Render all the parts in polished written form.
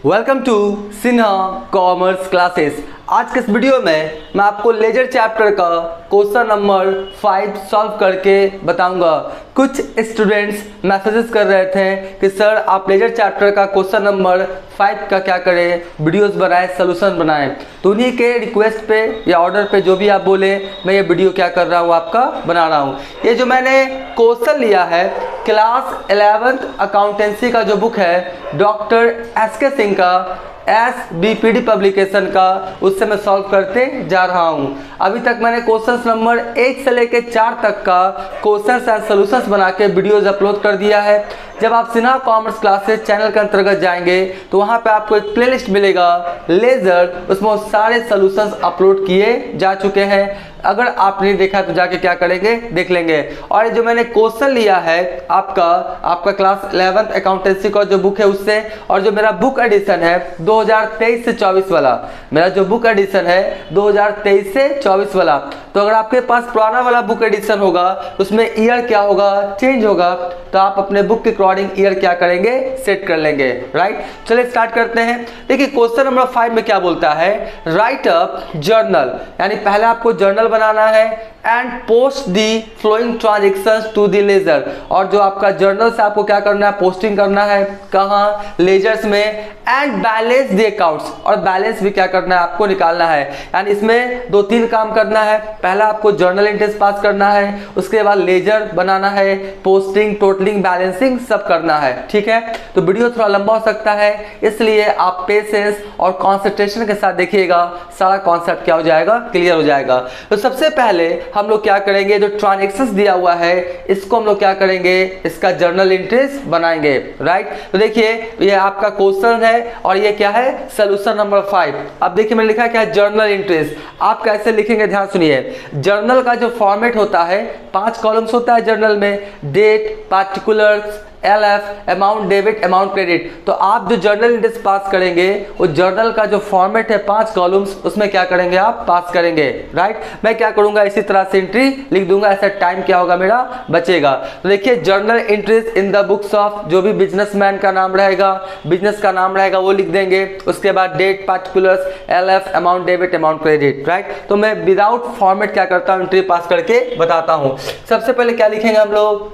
Welcome to Sinha commerce classes. आज के इस वीडियो में मैं आपको लेजर चैप्टर का क्वेश्चन नंबर 5 सॉल्व करके बताऊंगा। कुछ स्टूडेंट्स मैसेजेस कर रहे थे कि सर आप लेजर चैप्टर का क्वेश्चन नंबर 5 का क्या करें, वीडियोस बनाएं, सोल्यूशन बनाएं। तो उन्हीं के रिक्वेस्ट पे या ऑर्डर पे जो भी आप बोले मैं ये वीडियो क्या कर रहा हूँ, आपका बना रहा हूँ। ये जो मैंने क्वेश्चन लिया है क्लास 11th अकाउंटेंसी का जो बुक है डॉक्टर एस.के. सिंह का SBPD पब्लिकेशन का, उससे मैं सॉल्व करते जा रहा हूं। अभी तक मैंने क्वेश्चंस नंबर 1 से लेकर 4 तक का क्वेश्चंस एंड सॉल्यूशंस बना के वीडियोज अपलोड कर दिया है। जब आप सिन्हा कॉमर्स क्लासेस चैनल के अंतर्गत जाएंगे तो वहां पे आपको एक प्लेलिस्ट मिलेगा लेजर, उसमें सारे सॉल्यूशंस अपलोड किए जा चुके हैं। अगर आप नहीं देखा तो जाके क्या करेंगे, देख लेंगे। और जो मैंने क्वेश्चन लिया है आपका क्लास 11th अकाउंटेंसी का जो बुक है उससे, और जो मेरा बुक एडिशन है 2023 से 24 वाला, मेरा जो बुक एडिशन है 2023 से 24 वाला। तो अगर आपके पास पुराना वाला बुक एडिशन होगा उसमें ईयर क्या होगा, चेंज होगा, तो आप अपने बुक के अकॉर्डिंग ईयर क्या करेंगे, सेट कर लेंगे। राइट, चलिए स्टार्ट करते हैं। देखिए क्वेश्चन नंबर 5 में क्या बोलता है, राइट अप जर्नल, यानी पहले आपको जर्नल बनाना है and post the following transactions to the ledger. और जो आपका जर्नल से आपको क्या करना है, पोस्टिंग करना है, कहाँ, लेजर्स में। एंड बैलेंस दी अकाउंट्स, और बैलेंस भी क्या करना है, आपको निकालना है। यानी इसमें 2-3 काम करना है। पहला आपको जर्नल एंट्रीज पास करना है, उसके बाद लेजर बनाना है, पोस्टिंग, टोटलिंग, बैलेंसिंग सब करना है। ठीक है, तो वीडियो थोड़ा लंबा हो सकता है, इसलिए आप पेशेंस और कॉन्सेंट्रेशन के साथ देखिएगा, सारा कॉन्सेप्ट क्या हो जाएगा, क्लियर हो जाएगा। तो सबसे पहले हम लोग क्या करेंगे, जो ट्रांजेक्शंस दिया हुआ है इसको हम लोग क्या करेंगे, इसका जर्नल एंट्रीज बनाएंगे। राइट, तो देखिए ये आपका क्वेश्चन है और ये क्या है, सॉल्यूशन नंबर 5। अब देखिए मैंने लिखा है क्या, जर्नल एंट्रीज। आप कैसे लिखेंगे, ध्यान सुनिए। जर्नल का जो फॉर्मेट होता है 5 कॉलम्स होता है जर्नल में, date, particulars, LF, amount debit, amount credit. तो आप जो जर्नल एंट्रीज पास करेंगे वो जर्नल का जो फॉर्मेट है 5 कॉलम्स, उसमें क्या करेंगे, आप पास करेंगे। राइट, मैं क्या करूंगा, इसी तरह से एंट्री लिख दूंगा, ऐसा टाइम क्या होगा मेरा, बचेगा। तो देखिए journal entries in the books of, जो भी बिजनेसमैन का नाम रहेगा, बिजनेस का नाम रहेगा वो लिख देंगे। उसके बाद date, particulars, LF, amount debit, amount credit. Right, तो मैं विदाउट फॉर्मेट क्या करता हूँ, एंट्री पास करके बताता हूँ। सबसे पहले क्या लिखेंगे हम लोग,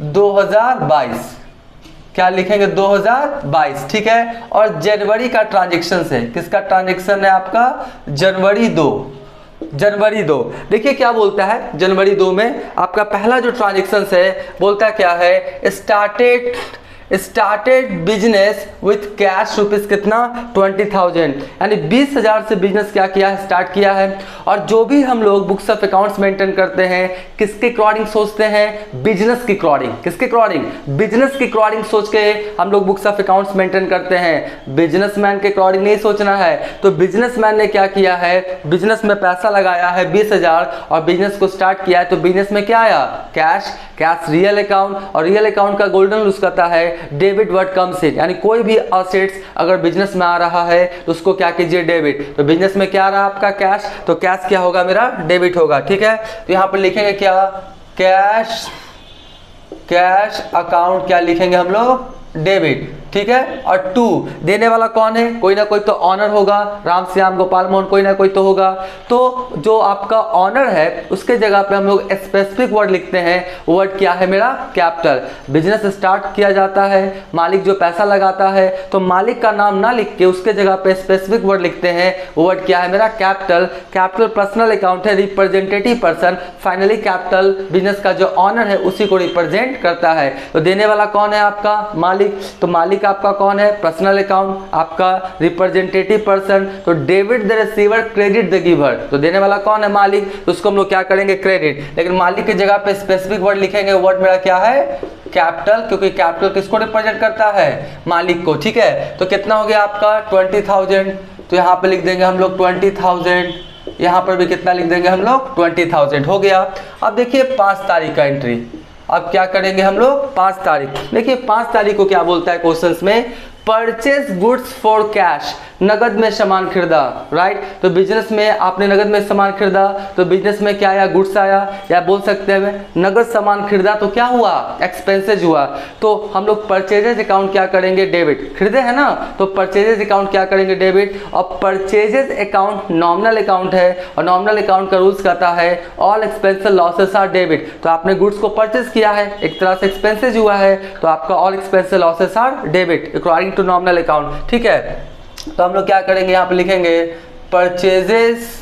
2022, क्या लिखेंगे, 2022। ठीक है, और जनवरी का ट्रांजैक्शन है, किसका ट्रांजैक्शन है, आपका जनवरी 2। देखिए क्या बोलता है जनवरी 2 में आपका पहला जो ट्रांजैक्शन है बोलता क्या है, started business with cash rupees कितना, 20,000, यानी 20,000 से बिजनेस क्या किया है, स्टार्ट किया है। और जो भी हम लोग बुक्स ऑफ अकाउंट्स मेंटेन करते हैं किसके अकॉर्डिंग सोचते हैं, बिजनेस के अकॉर्डिंग। किसके अकॉर्डिंग, बिजनेस के अकॉर्डिंग सोच के हम लोग बुक्स ऑफ अकाउंट्स मेंटेन करते हैं, बिजनेसमैन के अकॉर्डिंग नहीं सोचना है। तो बिजनेसमैन ने क्या किया है, बिजनेस में पैसा लगाया है 20,000 और बिजनेस को स्टार्ट किया है, तो बिजनेस में क्या आया, कैश रियल अकाउंट। और रियल अकाउंट का गोल्डन रूल कहता है डेबिट व्हाट कम्स इन, यानी कोई भी असेट्स अगर बिजनेस में आ रहा है तो उसको क्या कीजिए, डेबिट। तो बिजनेस में क्या आ रहा है आपका, कैश, तो कैश क्या होगा मेरा, डेबिट होगा। ठीक है, तो यहां पर लिखेंगे क्या, कैश अकाउंट क्या लिखेंगे हम लोग, डेबिट। ठीक है, और 2 देने वाला कौन है, कोई ना कोई तो ऑनर होगा, राम श्याम गोपाल मोहन, कोई ना कोई तो होगा। तो जो आपका ऑनर है उसके जगह पे हम लोग स्पेसिफिक वर्ड लिखते हैं, वर्ड क्या है मेरा, कैपिटल। बिजनेस स्टार्ट किया जाता है, मालिक जो पैसा लगाता है, तो मालिक का नाम ना लिख के उसके जगह पे स्पेसिफिक वर्ड लिखते हैं, वर्ड क्या है मेरा, कैपिटल। कैपिटल पर्सनल अकाउंट है, representative person. Finally capital business का जो ऑनर है उसी को रिप्रेजेंट करता है। तो देने वाला कौन है आपका, मालिक। तो मालिक आपका कौन है, पर्सनल अकाउंट, आपका रिप्रेजेंटेटिव पर्सन। तो debit the receiver, credit the giver. तो देने वाला कौन है, मालिक, तो उसको हम लोग क्या करेंगे, क्रेडिट। लेकिन मालिक की जगह पे स्पेसिफिक वर्ड लिखेंगे, वर्ड मेरा क्या है, कैपिटल, क्योंकि कैपिटल किसको रिप्रेजेंट करता है, मालिक को। ठीक है, तो कितना हो गया आपका 20,000, तो यहाँ पे लिख देंगे हम लोग 20,000, यहाँ पर भी कितना लिख देंगे हम लोग, 20,000 हो गया। अब देखिए 5 तारीख का एंट्री, अब क्या करेंगे हम लोग, 5 तारीख। देखिए 5 तारीख को क्या बोलता है क्वेश्चंस में, परचेज गुड्स फॉर कैश, नगद में सामान खरीदा, राइट। तो बिजनेस में आपने नगद में सामान खरीदा तो बिजनेस में क्या आया, गुड्स आया, या बोल सकते हैं नगद सामान खरीदा तो क्या हुआ, एक्सपेंसेज हुआ। तो हम लोग परचेजेज अकाउंट क्या करेंगे, डेबिट, खरीदे है ना, तो परचेजेज अकाउंट क्या करेंगे, डेबिट। और परचेजेज अकाउंट नॉमिनल अकाउंट है और नॉमिनल अकाउंट का रूल्स कहता है all expenses losses are debit. तो आपने गुड्स को परचेज किया है, एक तरह से एक्सपेंसेज हुआ है, तो आपका all expenses losses are debit according to nominal account, ठीक है। तो हम लोग क्या करेंगे, यहाँ पे लिखेंगे परचेजेस,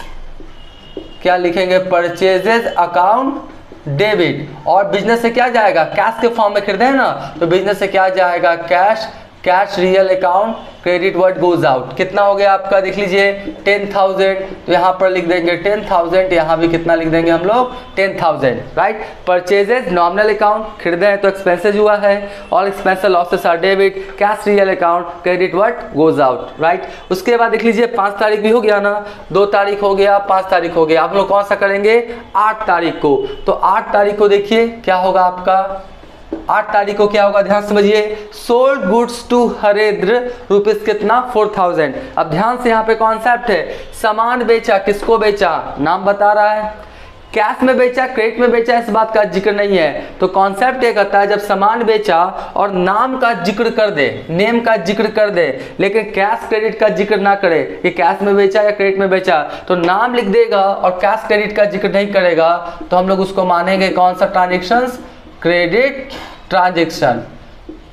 क्या लिखेंगे, परचेजेस अकाउंट डेबिट। और बिजनेस से क्या जाएगा, कैश के फॉर्म में खरीदे हैं ना, तो बिजनेस से क्या जाएगा, cash, cash real account, credit what goes out. कितना हो गया आपका, देख लीजिए 10,000, तो यहाँ पर लिख देंगे 10,000, यहाँ भी कितना लिख देंगे हम लोग 10,000, राइट। परचेजेज नॉमिनल अकाउंट, खरीदे हैं तो एक्सपेंसेज हुआ है, all expenses losses are debit, cash real account, credit what goes out, right. उसके बाद देख लीजिए 5 तारीख भी हो गया ना, 2 तारीख हो गया, 5 तारीख हो गया। आप लोग कौन सा करेंगे, 8 तारीख को। तो 8 तारीख को देखिए क्या होगा आपका, 8 तारीख को क्या होगा, ध्यान समझिए, sold goods to Harendra rupees कितना, 4,000। अब ध्यान से यहाँ पे कॉन्सेप्ट है, सामान बेचा, किसको बेचा, नाम बता रहा है, कैश में बेचा, क्रेडिट में बेचा, इस बात का जिक्र नहीं है। तो कॉन्सेप्ट ये कहता है जब सामान बेचा और नाम का जिक्र कर दे, नेम का जिक्र कर दे, लेकिन कैश क्रेडिट का जिक्र ना करे कि कैश में बेचा या क्रेडिट में बेचा, तो नाम लिख देगा और कैश क्रेडिट का जिक्र नहीं करेगा, तो हम लोग उसको मानेंगे कौन सा ट्रांजेक्शन, क्रेडिट ट्रांजेक्शन।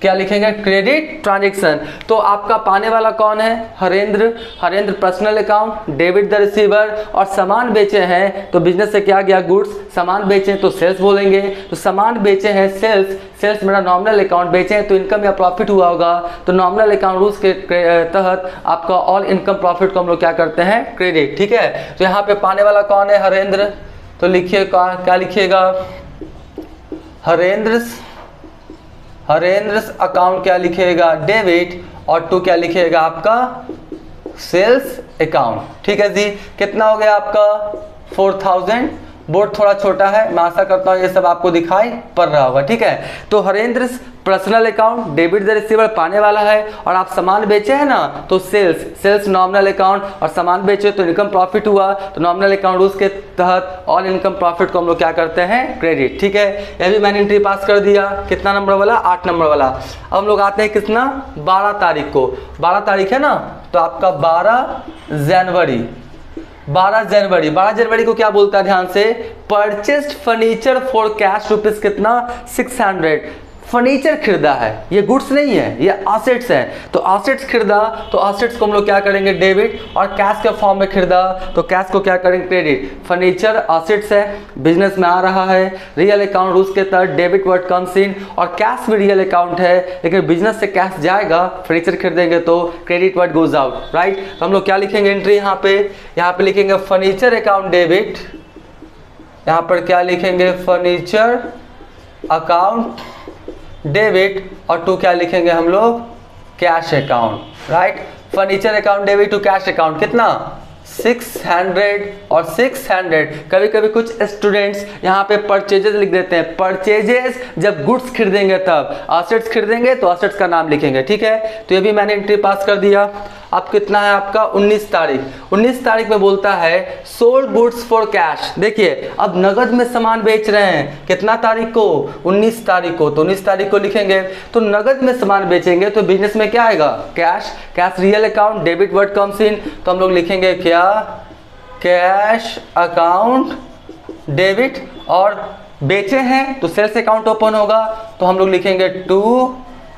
क्या लिखेंगे, क्रेडिट ट्रांजेक्शन। तो आपका पाने वाला कौन है, Harendra, Harendra personal account, debit the receiver. और सामान बेचे हैं तो बिजनेस से क्या गया, गुड्स, सामान बेचे तो सेल्स बोलेंगे, तो सामान बेचे हैं सेल्स, सेल्स मेरा नॉमिनल अकाउंट, बेचे हैं तो इनकम या प्रॉफिट हुआ होगा, तो नॉमिनल अकाउंट रूल्स के तहत आपका ऑल इनकम प्रॉफिट को हम लोग क्या करते हैं, क्रेडिट, ठीक है। तो यहाँ पे पाने वाला कौन है, हरेंद्र, तो लिखिए क्या लिखिएगा, हरेंद्र अकाउंट क्या लिखिएगा, डेबिट, और टू क्या लिखिएगा आपका सेल्स अकाउंट, ठीक है जी। कितना हो गया आपका 4,000। बोर्ड थोड़ा छोटा है, मैं आशा करता हूँ ये सब आपको दिखाई पड़ रहा होगा, ठीक है। तो Harendra personal account, debit the receiver पाने वाला है, और आप सामान बेचे हैं ना तो सेल्स, सेल्स नॉमिनल अकाउंट, और सामान बेचे तो इनकम प्रॉफिट हुआ, तो नॉमिनल अकाउंट रूल्स के तहत ऑल इनकम प्रॉफिट को हम लोग क्या करते हैं, क्रेडिट, ठीक है। यह भी मैंने एंट्री पास कर दिया, कितना नंबर वाला, 8 नंबर वाला। अब हम लोग आते हैं कितना, 12 तारीख को, 12 तारीख है ना, तो आपका 12 जनवरी, 12 जनवरी को क्या बोलता है, ध्यान से, purchased furniture for cash rupees कितना, 600। फर्नीचर खरीदा है, ये गुड्स नहीं है, ये एसेट्स है, तो एसेट्स खरीदा तो एसेट्स को हम लोग क्या करेंगे, डेबिट, और कैश के फॉर्म में खरीदा तो कैश को क्या करेंगे, क्रेडिट। फर्नीचर एसेट्स है, बिजनेस में आ रहा है, रियल अकाउंट रूल्स के तहत डेबिट वर्ड कम्स इन, और कैश भी रियल अकाउंट है, लेकिन बिजनेस से कैश जाएगा, फर्नीचर खरीदेंगे तो credit what goes out, right. तो हम लोग क्या लिखेंगे एंट्री, यहाँ पे लिखेंगे फर्नीचर अकाउंट डेबिट, यहाँ पर क्या लिखेंगे, फर्नीचर अकाउंट डेबिट, और टू क्या लिखेंगे हम लोग, cash account, right. Furniture account debit to cash account कितना, 600 और 600। कभी कभी कुछ स्टूडेंट्स यहाँ पे परचेजेस लिख देते हैं, परचेजेस जब गुड्स खरीदेंगे तब, एसेट्स खरीदेंगे तो एसेट्स का नाम लिखेंगे, ठीक है। तो ये भी मैंने एंट्री पास कर दिया। अब कितना है आपका 19 तारीख, 19 तारीख में बोलता है सोल्ड गुड्स फॉर कैश। देखिए अब नगद में सामान बेच रहे हैं, कितना तारीख को, 19 तारीख को, तो 19 तारीख को लिखेंगे। तो नगद में सामान बेचेंगे तो बिजनेस में क्या आएगा, cash, cash real account, debit word comes in, तो हम लोग लिखेंगे क्या, कैश अकाउंट डेबिट, और बेचे हैं तो सेल्स अकाउंट ओपन होगा, तो हम लोग लिखेंगे टू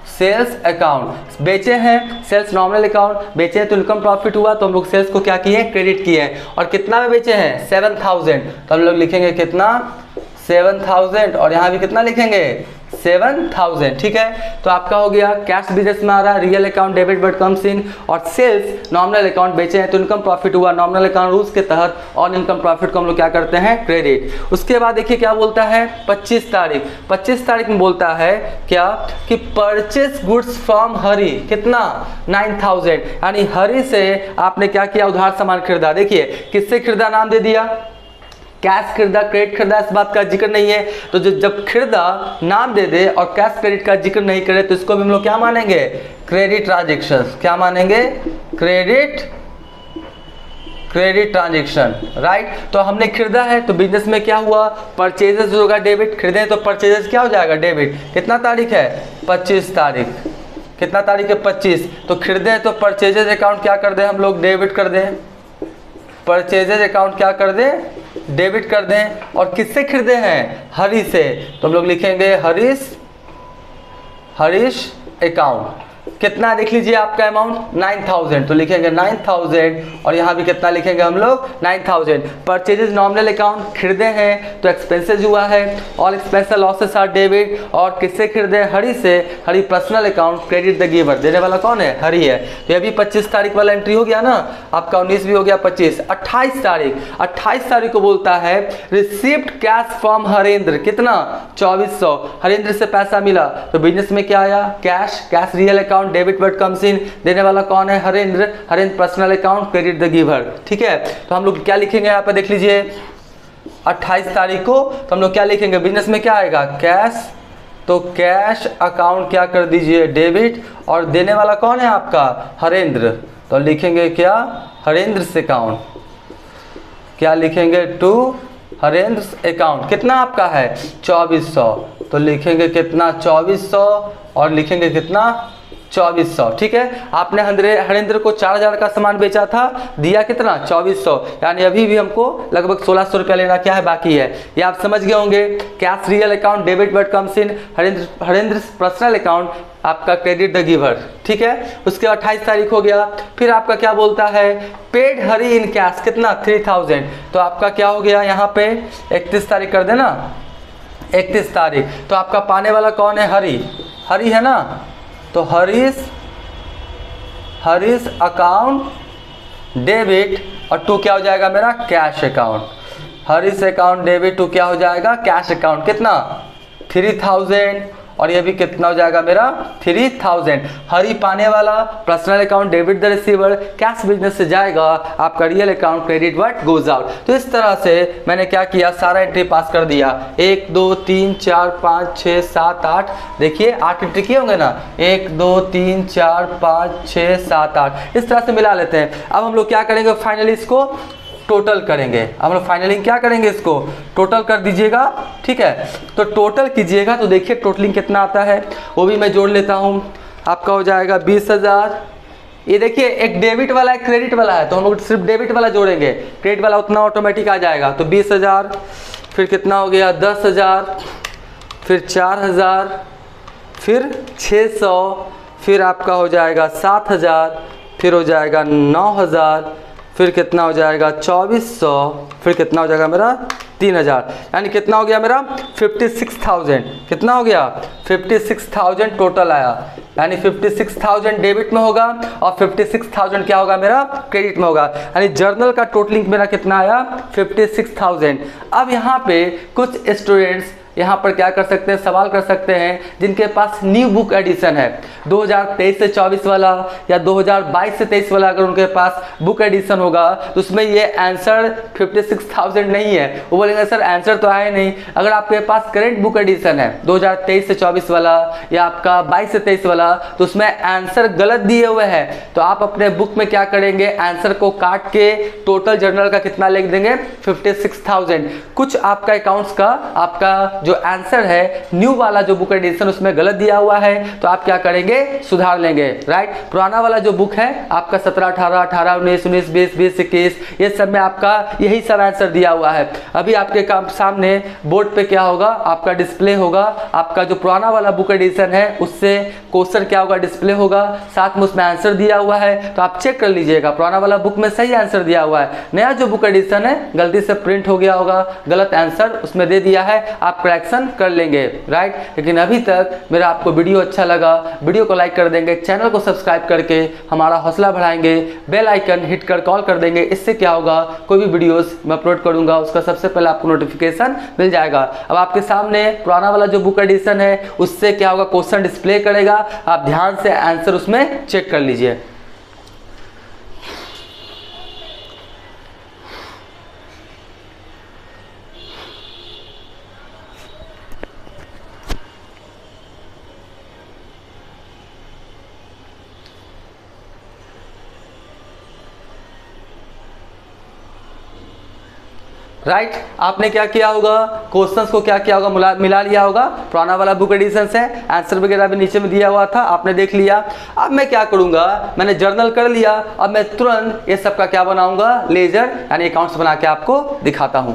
सेल्स अकाउंट। बेचे हैं सेल्स नॉमिनल अकाउंट, बेचे हैं तो इनकम प्रॉफिट हुआ, तो हम लोग सेल्स को क्या किए, क्रेडिट किए हैं। और कितना में बेचे हैं, 7,000, तो हम लोग लिखेंगे कितना, 7,000, और यहाँ भी कितना लिखेंगे, 7,000, ठीक है। तो आपका हो गया कैश बिजनेस में आ रहा है, real account debit word comes in, और सेल्स नॉमिनल अकाउंट, बेचे हैं तो इनकम प्रॉफिट हुआ, नॉमिनल अकाउंट रूल्स के तहत ऑन इनकम प्रॉफिट को हम लोग क्या करते हैं, क्रेडिट। उसके बाद देखिए क्या बोलता है 25 तारीख, 25 तारीख में बोलता है क्या कि परचेस गुड्स फ्रॉम हरी, कितना, 9,000, यानी हरी से आपने क्या किया, उधार सामान खरीदा। देखिए किससे खरीदा, नाम दे दिया, कैश खरीदा, क्रेडिट खरीदा, इस बात का जिक्र नहीं है। तो जब खरीदा नाम दे दे और कैश क्रेडिट का जिक्र नहीं करे तो इसको भी हम लोग क्या मानेंगे, क्रेडिट ट्रांजेक्शन। क्या मानेंगे, क्रेडिट ट्रांजेक्शन, राइट। तो हमने खरीदा है तो बिजनेस में क्या हुआ, परचेजेस होगा डेबिट, खरीदे तो परचेजेस क्या हो जाएगा डेबिट। कितना तारीख है, 25 तारीख, कितना तारीख है 25। तो खरीदे तो परचेजेस अकाउंट क्या कर दें हम लोग, डेबिट कर दें, परचेजेज अकाउंट क्या कर दें, डेबिट कर दें। और किससे खरीदे हैं, हरी से, तो हम लोग लिखेंगे हरीश अकाउंट। कितना लिख लीजिए आपका अमाउंट 9000, तो लिखेंगे 9000 और यहाँ भी कितना लिखेंगे हम लोग 9000। परचेजेज नॉमिनल अकाउंट, खरीदे हैं तो एक्सपेंसेस हुआ है, all expenses losses are debit. और किससे खरीदे, हरी से, Hari personal account, credit the giver, देने वाला कौन है, हरी है। तो ये भी 25 तारीख वाला एंट्री हो गया ना आपका, 19 भी हो गया 25। 28 तारीख को बोलता है रिसीव्ड कैश फ्रॉम हरेंद्र, कितना 2400, हरेंद्र से पैसा मिला। तो बिजनेस में क्या आया, cash real account, debit word comes in, देने वाला कौन है, Harendra personal account, credit the giver. ठीक है, तो हम लोग क्या लिखेंगे यहाँ पे देख लीजिए 28 तारीख को, तो हम लोग क्या लिखेंगे, बिजनेस में क्या आएगा, कैश, तो कैश अकाउंट क्या कर दीजिए डेबिट, और देने वाला कौन है आपका, हरेंद्र, तो लिखेंगे क्या, हरेंद्र अकाउंट, क्या लिखेंगे, टू हरेंद्र अकाउंट। कितना आपका है 2400, तो लिखेंगे कितना 2400 और लिखेंगे कितना 2400। ठीक है, आपने हरेंद्र को 4000 का सामान बेचा था, दिया कितना 2400, यानी अभी भी हमको लगभग 1600 रुपया लेना क्या है बाकी है। ये आप समझ गए होंगे। Cash real account, debit word comes in, Harendra personal account, आपका क्रेडिट द गिवर। ठीक है, उसके 28 तारीख हो गया। फिर आपका क्या बोलता है, पेड हरी इन कैश, कितना 3000, तो आपका क्या हो गया यहाँ पे 31 तारीख कर देना, 31 तारीख। तो आपका पाने वाला कौन है, हरी है ना, तो हरीश अकाउंट डेबिट, और टू क्या हो जाएगा मेरा, cash account. Harish account debit to क्या हो जाएगा, कैश अकाउंट, कितना 3000, और ये भी कितना हो जाएगा मेरा 3000। हरी पाने वाला, personal account debit the receiver, cash business से जाएगा आपका real account, credit what goes out. तो इस तरह से मैंने क्या किया, सारा एंट्री पास कर दिया, 1 2 3 4 5 6 7 8, देखिए 8 एंट्री किए होंगे ना, 1 2 3 4 5 6 7 8, इस तरह से मिला लेते हैं। अब हम लोग क्या करेंगे, फाइनली इसको टोटल करेंगे। अब हम लोग फाइनलिंग क्या करेंगे, इसको टोटल कर दीजिएगा। ठीक है, तो टोटल कीजिएगा तो देखिए टोटलिंग कितना आता है, वो भी मैं जोड़ लेता हूँ। आपका हो जाएगा 20000। ये देखिए एक डेबिट वाला है, क्रेडिट वाला है, तो हम लोग सिर्फ डेबिट वाला जोड़ेंगे, क्रेडिट वाला उतना ऑटोमेटिक आ जाएगा। तो 20000, फिर कितना हो गया 10000, फिर 4000, फिर 600, फिर आपका हो जाएगा 7000, फिर हो जाएगा 9000, फिर कितना हो जाएगा 2400, फिर कितना हो जाएगा मेरा 3000, यानी कितना हो गया मेरा 56,000। कितना हो गया 56,000 टोटल आया, यानी 56,000 डेबिट में होगा और 56,000 क्या होगा मेरा क्रेडिट में होगा, यानी जर्नल का टोटलिंग मेरा कितना आया 56,000। अब यहाँ पे कुछ स्टूडेंट्स यहाँ पर क्या कर सकते हैं, सवाल कर सकते हैं जिनके पास न्यू बुक एडिशन है 2023 से 24 वाला या 2022 से 23 वाला, अगर उनके पास बुक एडिशन होगा तो उसमें ये आंसर 56,000 नहीं है। वो बोलेंगे सर आंसर तो आया नहीं। अगर आपके पास करेंट बुक एडिशन है 2023 से 24 वाला या आपका 22 से 23 वाला, तो उसमें आंसर गलत दिए हुए हैं, तो आप अपने बुक में क्या करेंगे, आंसर को काट के टोटल जर्नल का कितना लिख देंगे 56,000। कुछ आपका अकाउंट्स का आपका जो आंसर है न्यू वाला जो बुक एडिशन उसमें गलत दिया हुआ है, तो आप क्या करेंगे सुधार लेंगे, राइट। पुराना वाला जो बुक है आपका 17 18 18 19 19 20 20 21 ये सब में आपका यही सारा आंसर दिया हुआ है। अभी आपके सामने बोर्ड पे क्या होगा, आपका डिस्प्ले होगा, आपका जो पुराना वाला बुक एडिशन है उससे क्वेश्चन क्या होगा डिस्प्ले होगा, साथ में उसमें आंसर दिया हुआ है, तो आप चेक कर लीजिएगा पुराना वाला बुक में सही आंसर दिया हुआ है। नया जो बुक एडिशन है गलती से प्रिंट हो गया होगा, गलत आंसर उसमें दे दिया है, आप करेक्शन कर लेंगे, राइट। लेकिन अभी तक मेरा आपको वीडियो अच्छा लगा, वीडियो को लाइक कर देंगे, चैनल को सब्सक्राइब करके हमारा हौसला बढ़ाएंगे, बेल आइकन हिट कर कॉल कर देंगे। इससे क्या होगा, कोई भी वीडियोस मैं अपलोड करूंगा उसका सबसे पहले आपको नोटिफिकेशन मिल जाएगा। अब आपके सामने पुराना वाला जो बुक एडिशन है उससे क्या होगा, क्वेश्चन डिस्प्ले करेगा, आप ध्यान से आंसर उसमें चेक कर लीजिए। राइट आपने क्या किया होगा, क्वेश्चंस को क्या किया होगा, मिला लिया होगा, पुराना वाला बुक एडिशन से आंसर वगैरह भी नीचे में दिया हुआ था, आपने देख लिया। अब मैं क्या करूंगा, मैंने जर्नल कर लिया, अब मैं तुरंत ये सब का क्या बनाऊंगा, लेजर यानी अकाउंट्स बना के आपको दिखाता हूं।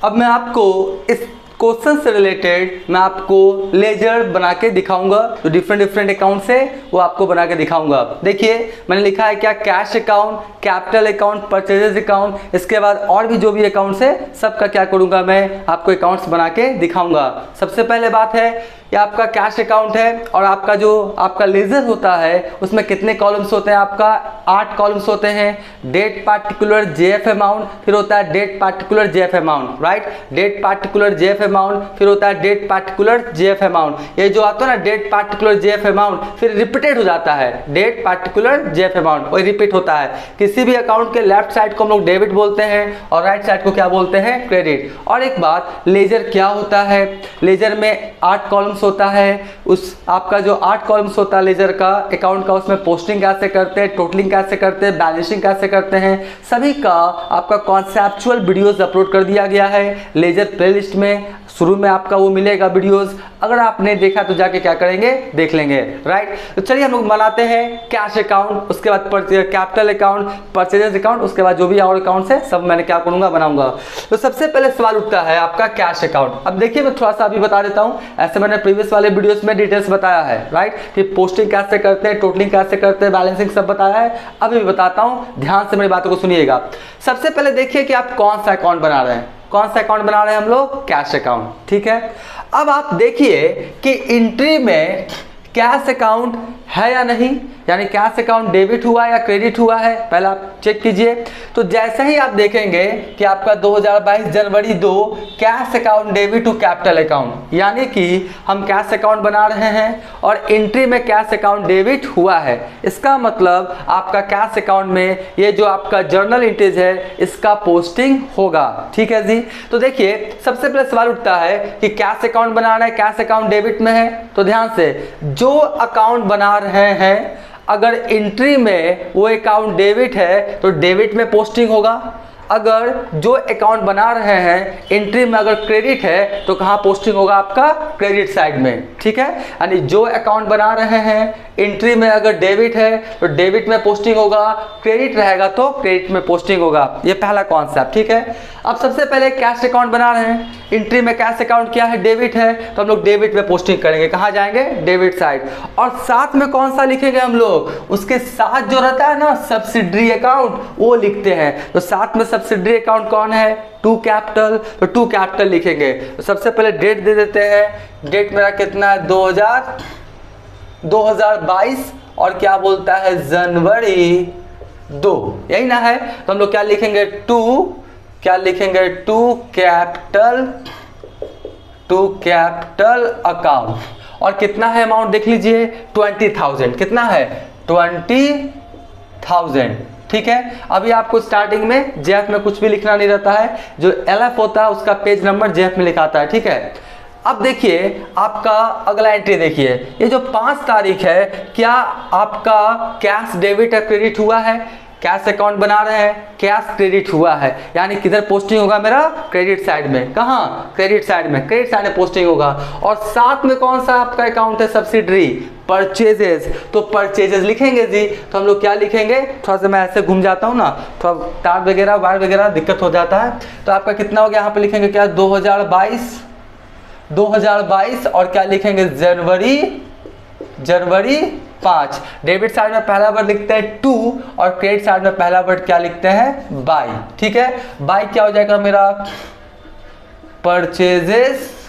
अब मैं आपको इस क्वेश्चन से रिलेटेड मैं आपको लेजर बना के दिखाऊंगा, जो डिफरेंट अकाउंट्स है वो आपको बना के दिखाऊंगा। देखिए मैंने लिखा है क्या, cash account, capital account, purchases account, इसके बाद और भी जो भी अकाउंट्स है सबका क्या करूंगा, मैं आपको अकाउंट्स बना के दिखाऊंगा। सबसे पहले बात है ये आपका कैश अकाउंट है और आपका जो आपका लेजर होता है उसमें कितने कॉलम्स होते हैं, आपका 8 कॉलम्स होते हैं। डेट पार्टिकुलर जेएफ अमाउंट, फिर होता है date particular JF amount, right, date particular JF amount, फिर होता है डेट पार्टिकुलर जेएफ अमाउंट। ये जो आता है ना डेट पार्टिकुलर जेएफ अमाउंट फिर रिपीटेड हो जाता है, डेट पार्टिकुलर जेएफ अमाउंट वही रिपीट होता है। किसी भी अकाउंट के लेफ्ट साइड को हम लोग डेबिट बोलते हैं और राइट साइड को क्या बोलते हैं, क्रेडिट। और एक बात, लेजर क्या होता है, लेजर में 8 कॉलम्स होता है, उस आपका जो 8 कॉलम्स होता है लेजर का अकाउंट का, उसमें पोस्टिंग कैसे करते हैं, टोटलिंग कैसे करते हैं, बैलेंसिंग कैसे करते हैं, सभी का आपका कॉन्सेप्चुअल वीडियोस अपलोड कर दिया गया है लेजर प्लेलिस्ट में। शुरू में आपका वो मिलेगा वीडियोस, अगर आपने देखा तो जाके क्या करेंगे, देख लेंगे, राइट। तो चलिए हम लोग बनाते हैं कैश अकाउंट, उसके बाद कैपिटल अकाउंट, परचेजेस अकाउंट, उसके बाद जो भी और अकाउंट्स है सब मैंने क्या करूंगा, बनाऊंगा। तो सबसे पहले सवाल उठता है आपका कैश अकाउंट। अब देखिए मैं थोड़ा सा अभी बता देता हूं, ऐसे मैंने प्रीवियस वाले वीडियोस में डिटेल्स बताया है, राइट, कि पोस्टिंग कैसे करते हैं, टोटलिंग कैसे करते हैं, बैलेंसिंग सब बताया है। अभी भी बताता हूं, ध्यान से मेरी बातों को सुनिएगा। सबसे पहले देखिए कि आप कौन सा अकाउंट बना रहे हैं, कौन सा अकाउंट बना रहे हैं हम लोग, कैश अकाउंट, ठीक है। अब आप देखिए कि एंट्री में कैश अकाउंट है या नहीं, यानी कैश अकाउंट डेबिट हुआ या क्रेडिट हुआ है, पहले आप चेक कीजिए। तो जैसे ही आप देखेंगे कि आपका 2022 जनवरी 2 cash account debit to capital account, यानी कि हम कैश अकाउंट बना रहे हैं और एंट्री में कैश अकाउंट डेबिट हुआ है, इसका मतलब आपका कैश अकाउंट में ये जो आपका जर्नल एंट्रीज है इसका पोस्टिंग होगा, ठीक है जी। तो देखिए सबसे पहले सवाल उठता है कि कैश अकाउंट बना रहे हैं, कैश अकाउंट डेबिट में है, तो ध्यान से जो अकाउंट बना रहे हैं अगर एंट्री में वो अकाउंट डेबिट है तो डेबिट में पोस्टिंग होगा, अगर जो अकाउंट बना रहे हैं एंट्री में अगर क्रेडिट है तो कहाँ पोस्टिंग होगा, आपका क्रेडिट साइड में, ठीक है। यानी जो अकाउंट बना रहे हैं एंट्री में अगर डेबिट है तो डेबिट में पोस्टिंग होगा, क्रेडिट रहेगा तो क्रेडिट में पोस्टिंग होगा, ये पहला कॉन्सेप्ट, ठीक है। अब सबसे पहले कैश अकाउंट बना रहे हैं, एंट्री में कैश अकाउंट क्या है, डेबिट है, तो हम लोग डेबिट में पोस्टिंग करेंगे, कहाँ जाएंगे, डेबिट साइड। और साथ में कौन सा लिखेंगे हम लोग, उसके साथ जो रहता है ना सब्सिडरी अकाउंट वो लिखते हैं। तो साथ में सब्सिडरी अकाउंट कौन है, टू कैपिटल, तो टू कैपिटल लिखेंगे। तो सबसे पहले डेट दे देते हैं, डेट मेरा कितना है 2022 और क्या बोलता है जनवरी 2, यही ना है। तो हम लोग क्या लिखेंगे, क्या लिखेंगे, टू कैपिटल अकाउंट। और कितना है अमाउंट देख लीजिए 20,000, कितना है 20,000, ठीक है। अभी आपको स्टार्टिंग में जेएफ में कुछ भी लिखना नहीं रहता है, जो एलएफ होता है उसका पेज नंबर जेएफ में लिखाता है, ठीक है। अब देखिए आपका अगला एंट्री देखिए, ये जो 5 तारीख है क्या आपका कैश डेबिट या क्रेडिट हुआ है, कैश अकाउंट बना रहे हैं, कैश क्रेडिट हुआ है, यानी किधर पोस्टिंग होगा मेरा, क्रेडिट साइड में, कहाँ, क्रेडिट साइड में, क्रेडिट साइड में पोस्टिंग होगा। और साथ में कौन सा आपका अकाउंट है, सब्सिडरी, परचेजेस, तो परचेजेस लिखेंगे जी। तो हम लोग क्या लिखेंगे, थोड़ा सा मैं ऐसे घूम जाता हूँ ना, थोड़ा तार वगैरह वायर वगैरह दिक्कत हो जाता है। तो आपका कितना हो गया, यहाँ पे लिखेंगे क्या 2022 और क्या लिखेंगे जनवरी 5। डेबिट साइड में पहला वर्ड लिखते हैं 2 और क्रेडिट साइड में पहला वर्ड क्या लिखते हैं, बाय, ठीक है। बाय क्या हो जाएगा मेरा, परचेजेस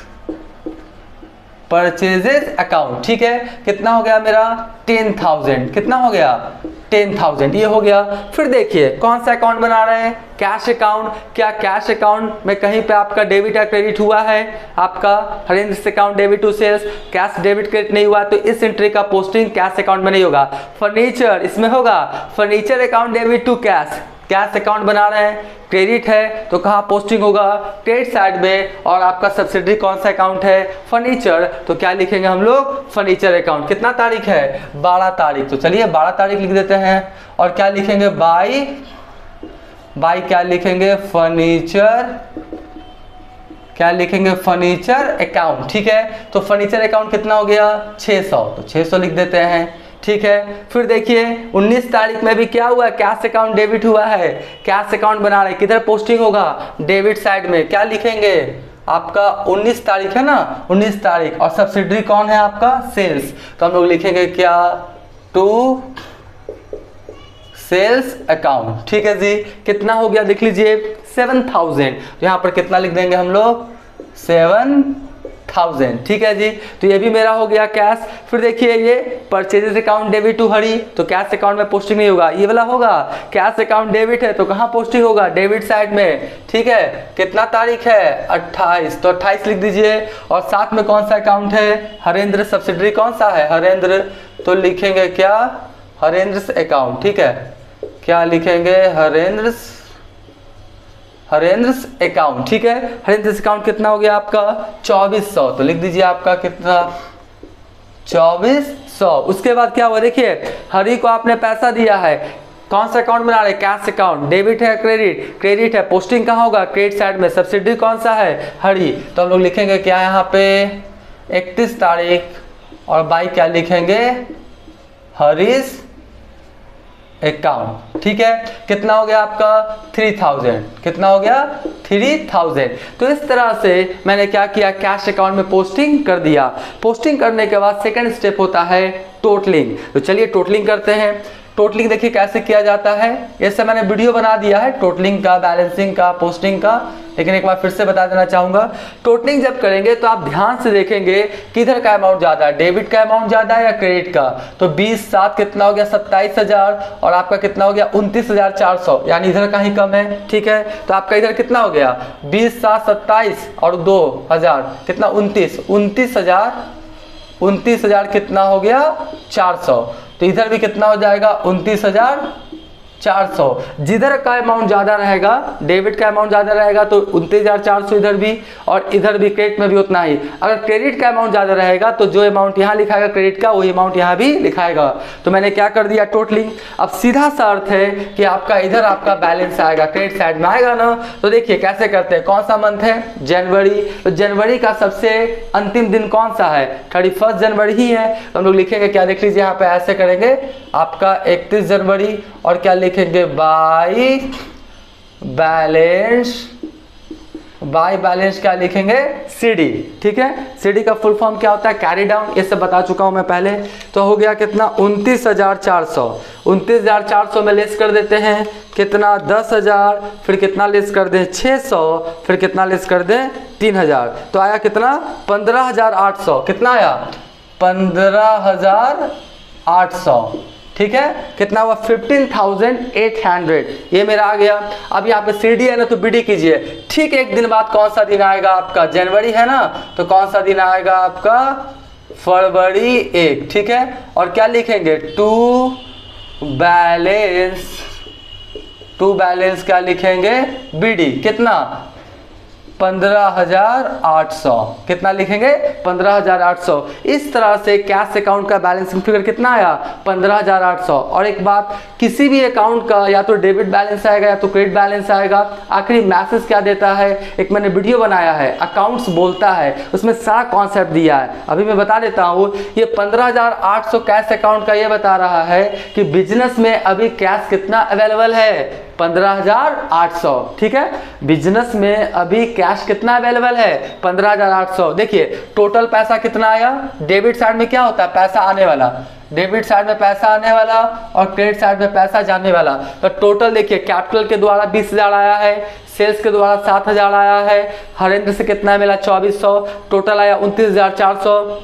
अकाउंट, ठीक है। कितना हो गया मेरा 10,000, कितना हो गया 10,000, ये हो गया। फिर देखिए कौन सा अकाउंट बना रहे हैं, कैश अकाउंट। क्या कैश अकाउंट में कहीं पे आपका डेबिट या क्रेडिट हुआ है, आपका Harendra account debit to sales, cash debit credit नहीं हुआ तो इस एंट्री का पोस्टिंग कैश अकाउंट में नहीं होगा। फर्नीचर इसमें होगा, furniture account debit to cash, cash account बना रहे हैं, क्रेडिट है तो कहाँ पोस्टिंग होगा, क्रेडिट साइड में। और आपका सब्सिडरी कौन सा अकाउंट है, फर्नीचर, तो क्या लिखेंगे हम लोग, फर्नीचर अकाउंट। कितना तारीख है 12 तारीख, तो चलिए 12 तारीख लिख देते हैं। और क्या लिखेंगे, बाय बाई क्या लिखेंगे, फर्नीचर, क्या लिखेंगे, फर्नीचर अकाउंट। ठीक है, तो फर्नीचर अकाउंट कितना हो गया, 600, तो 600 लिख देते हैं। ठीक है, फिर देखिए 19 तारीख में भी क्या हुआ, कैश अकाउंट डेबिट हुआ है, कैश अकाउंट बना रहे, किधर पोस्टिंग होगा, डेबिट साइड में। क्या लिखेंगे, आपका 19 तारीख है ना, 19 तारीख, और सब्सिडरी कौन है आपका, सेल्स, तो हम लोग लिखेंगे क्या, टू सेल्स अकाउंट। ठीक है जी, कितना हो गया देख लीजिए 7000, तो यहाँ पर कितना लिख देंगे हम लोग, 7000। ठीक है जी, तो ये भी मेरा हो गया कैश। फिर देखिए ये परचेजेस अकाउंट डेबिट टू हरी, तो कैश अकाउंट में पोस्टिंग नहीं होगा, ये वाला होगा, कैश अकाउंट डेबिट है तो कहाँ पोस्टिंग होगा, डेबिट साइड में। ठीक है, कितना तारीख है, 28, तो 28 लिख दीजिए। और साथ में कौन सा अकाउंट है, हरेंद्र, सब्सिडरी कौन सा है, हरेंद्र, तो लिखेंगे क्या, हरेंद्र अकाउंट। ठीक है, क्या लिखेंगे, हरेंद्र अकाउंट। ठीक है, हरेंद्र अकाउंट कितना हो गया आपका, 2400, तो लिख दीजिए आपका कितना, 2400। उसके बाद क्या हुआ, देखिए हरी को आपने पैसा दिया है, कौन सा अकाउंट बना रहे, कैश अकाउंट, डेबिट है क्रेडिट, क्रेडिट है, पोस्टिंग कहाँ होगा, क्रेडिट साइड में, सब्सिडी कौन सा है, हरी, तो हम लोग लिखेंगे क्या यहाँ पे 31 तारीख, और बाई क्या लिखेंगे, हरीश अकाउंट। ठीक है, कितना हो गया आपका 3000, कितना हो गया 3000। तो इस तरह से मैंने क्या किया, कैश अकाउंट में पोस्टिंग कर दिया। पोस्टिंग करने के बाद सेकंड स्टेप होता है टोटलिंग, तो चलिए टोटलिंग करते हैं। टोटलिंग देखिए कैसे किया जाता है, इससे मैंने वीडियो बना दिया है टोटलिंग का, बैलेंसिंग का, पोस्टिंग का, लेकिन एक बार फिर से बता देना चाहूँगा। टोटलिंग जब करेंगे तो आप ध्यान से देखेंगे किधर का अमाउंट ज़्यादा है, डेबिट का अमाउंट ज़्यादा है या क्रेडिट का, तो 20 7 कितना हो गया 27000, और आपका कितना हो गया 29400, यानी इधर का ही कम है। ठीक है, तो आपका इधर कितना हो गया 20 7 27 और 2000 कितना 29000 कितना हो गया 400, तो इधर भी कितना हो जाएगा 29400। जिधर का अमाउंट ज़्यादा रहेगा, डेबिट का अमाउंट ज़्यादा रहेगा तो 29400 इधर भी, और इधर भी क्रेडिट में भी उतना ही। अगर क्रेडिट का अमाउंट ज़्यादा रहेगा तो जो अमाउंट यहाँ लिखाएगा क्रेडिट का, वही अमाउंट यहाँ भी लिखाएगा। तो मैंने क्या कर दिया टोटलिंग। अब सीधा सा अर्थ है कि आपका इधर आपका बैलेंस आएगा, क्रेडिट साइड में आएगा ना। तो देखिए कैसे करते हैं, कौन सा मंथ है, जनवरी, तो जनवरी का सबसे अंतिम दिन कौन सा है, 31 जनवरी ही है, तो हम लोग लिखेंगे क्या, देख लीजिए यहाँ पे ऐसे करेंगे आपका 31 जनवरी, और क्या लिखेंगे बाय बैलेंस क्या लिखेंगे, सीडी। ठीक है, सीडी का फुल फॉर्म क्या होता है, कैरी डाउन, ये सब बता चुका हूं मैं पहले। तो हो गया कितना 29400, 29400 में लेस कर देते हैं कितना 10000, फिर कितना लेस कर दें 600, फिर कितना लेस कर दें 3000, तो आया कितना 15800, कितना आया 15800। ठीक है, कितना हुआ 15800, ये मेरा आ गया। अब यहाँ पे सीडी है ना, तो बीडी कीजिए। ठीक एक दिन बाद कौन सा दिन आएगा आपका, जनवरी है ना, तो कौन सा दिन आएगा आपका फरवरी 1। ठीक है, और क्या लिखेंगे टू बैलेंस क्या लिखेंगे बीडी, कितना 15800, कितना लिखेंगे 15800। इस तरह से कैश अकाउंट का बैलेंसिंग फिगर कितना आया 15800। और एक बात, किसी भी अकाउंट का या तो डेबिट बैलेंस आएगा या तो क्रेडिट बैलेंस आएगा, आखिरी मैसेज क्या देता है, एक मैंने वीडियो बनाया है अकाउंट्स बोलता है, उसमें सारा कॉन्सेप्ट दिया है, अभी मैं बता देता हूँ। ये 15800 कैश अकाउंट का ये बता रहा है कि बिजनेस में अभी कैश कितना अवेलेबल है, 15800। ठीक है, बिजनेस में अभी कैश कितना अवेलेबल है 15800। देखिए टोटल पैसा कितना आया, डेबिट साइड में क्या होता है पैसा आने वाला, डेबिट साइड में पैसा आने वाला और क्रेडिट साइड में पैसा जाने वाला। तो टोटल देखिए कैपिटल के द्वारा 20000 आया है, सेल्स के द्वारा 7000 आया है, हरेंद्र से कितना मिला 2400, टोटल आया 29400।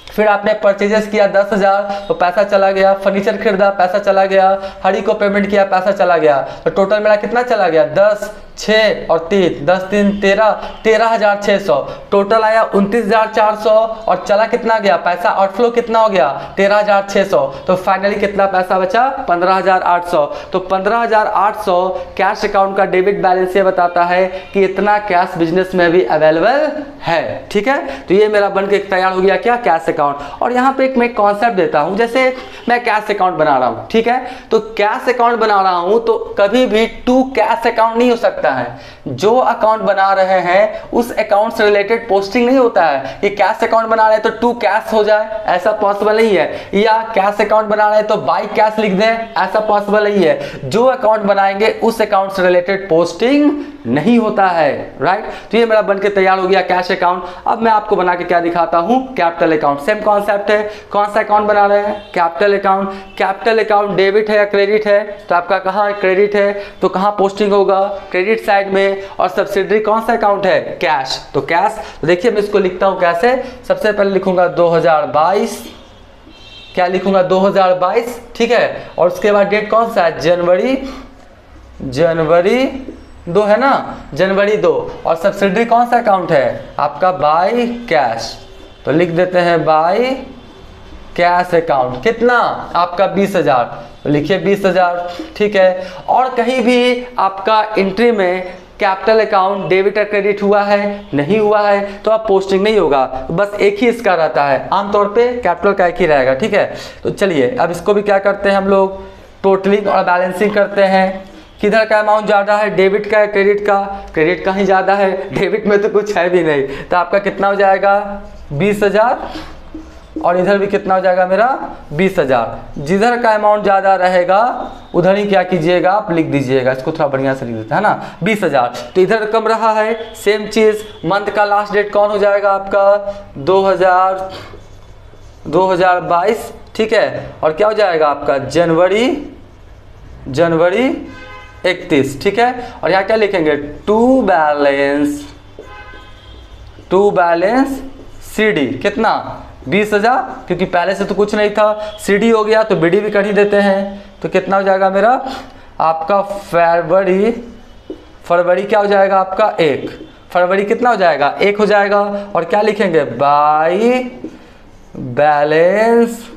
फिर आपने परचेजेस किया 10000, तो पैसा चला गया, फर्नीचर खरीदा पैसा चला गया, हरी को पेमेंट किया पैसा चला गया, तो टोटल मेरा कितना चला गया 10 6 और 3 10 3 13, 13,600 टोटल आया 29,400 और चला कितना गया पैसा, आउटफ्लो कितना हो गया 13,600। तो फाइनली कितना पैसा बचा 15,800। तो 15,800 कैश अकाउंट का डेबिट बैलेंस ये बताता है कि इतना कैश बिजनेस में भी अवेलेबल है। ठीक है, तो ये मेरा बन के तैयार हो गया क्या, कैश अकाउंट। और यहाँ पे एक मैं कॉन्सेप्ट देता हूँ, जैसे मैं कैश अकाउंट बना रहा हूँ, ठीक है, तो कैश अकाउंट बना रहा हूँ तो कभी भी टू कैश अकाउंट नहीं हो सकता है। जो अकाउंट बना रहे हैं उस अकाउंट से रिलेटेड पोस्टिंग नहीं होता है कि कैश अकाउंट बना रहे हैं तो टू कैश हो जाए, ऐसा पॉसिबल नहीं है। या कैश अकाउंट बना रहे हैं तो बाई कैश लिख दें, ऐसा पॉसिबल नहीं है। जो अकाउंट बनाएंगे उस अकाउंट से रिलेटेड पोस्टिंग नहीं होता है, राइट। तो ये मेरा बन के तैयार हो गया कैश अकाउंट। अब मैं आपको बना के क्या दिखाता हूं, कैपिटल अकाउंट। सेम कॉन्सेप्ट है। कौन सा अकाउंट बना रहे हैं, capital account. Capital account debit है या क्रेडिट है, तो आपका कहाँ क्रेडिट है, तो कहाँ पोस्टिंग होगा, क्रेडिट साइड में। और सब्सिडरी कौन सा अकाउंट है, कैश, तो कैश। तो देखिए मैं इसको लिखता हूं कैसे, सबसे पहले लिखूंगा 2022, क्या लिखूंगा 2022, ठीक है। और उसके बाद डेट कौन सा है, जनवरी 2 है ना, जनवरी 2। और सब्सिडरी कौन सा अकाउंट है आपका, बाय कैश, तो लिख देते हैं बाय कैश अकाउंट। कितना आपका 20,000, तो लिखिए 20,000, ठीक है। और कहीं भी आपका एंट्री में कैपिटल अकाउंट डेबिट या क्रेडिट हुआ है, नहीं हुआ है, तो आप पोस्टिंग नहीं होगा, बस एक ही इसका रहता है, आमतौर पे कैपिटल का एक ही रहेगा, ठीक है। तो चलिए अब इसको भी क्या करते हैं हम लोग, टोटलिंग और बैलेंसिंग करते हैं। किधर का अमाउंट ज़्यादा है, डेबिट का या क्रेडिट का, क्रेडिट का ही ज़्यादा है, डेबिट में तो कुछ है भी नहीं। तो आपका कितना हो जाएगा 20,000, और इधर भी कितना हो जाएगा मेरा 20,000। जिधर का अमाउंट ज़्यादा रहेगा उधर ही क्या कीजिएगा, आप लिख दीजिएगा, इसको थोड़ा बढ़िया से लिख देते हैं ना, 20,000। तो इधर कम रहा है, सेम चीज़। मंथ का लास्ट डेट कौन हो जाएगा आपका 2022, ठीक है। और क्या हो जाएगा आपका जनवरी 31, ठीक है। और यहाँ क्या लिखेंगे, टू बैलेंस CD कितना 20,000, क्योंकि पहले से तो कुछ नहीं था, CD हो गया तो BD भी कर ही देते हैं। तो कितना हो जाएगा मेरा आपका फरवरी क्या हो जाएगा आपका 1, फरवरी कितना हो जाएगा 1 हो जाएगा। और क्या लिखेंगे बाय बैलेंस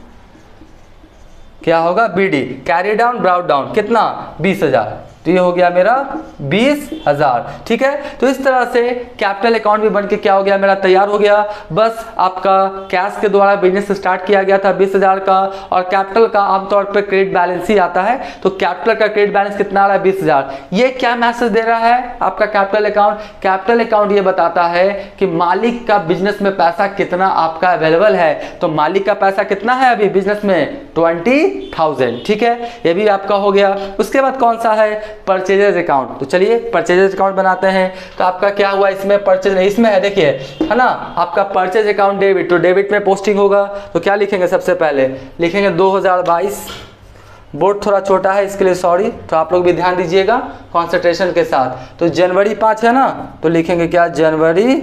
क्या होगा BD, carry down brought down, कितना 20,000। तो ये हो गया मेरा 20,000, ठीक है। तो इस तरह से कैपिटल अकाउंट भी बन के क्या हो गया मेरा तैयार हो गया। बस आपका कैश के द्वारा बिजनेस स्टार्ट किया गया था 20,000 का, और कैपिटल का आमतौर पर क्रेडिट बैलेंस ही आता है। तो कैपिटल का क्रेडिट बैलेंस कितना आ रहा है 20,000। ये क्या मैसेज दे रहा है आपका कैपिटल अकाउंट, कैपिटल अकाउंट ये बताता है कि मालिक का बिजनेस में पैसा कितना आपका अवेलेबल है। तो मालिक का पैसा कितना है अभी बिजनेस में 20,000, ठीक है, ये भी आपका हो गया। उसके बाद कौन सा है परचेजेज अकाउंट। तो चलिए परचेजेज अकाउंट बनाते हैं। तो आपका क्या हुआ इसमें, परचेज नहीं, इसमें है देखिए, है ना, आपका परचेज अकाउंट डेबिट, तो डेबिट में पोस्टिंग होगा। तो क्या लिखेंगे, सबसे पहले लिखेंगे 2022, बोर्ड थोड़ा छोटा है इसके लिए सॉरी, तो आप लोग भी ध्यान दीजिएगा कॉन्सेंट्रेशन के साथ। तो जनवरी 5 है ना, तो लिखेंगे क्या जनवरी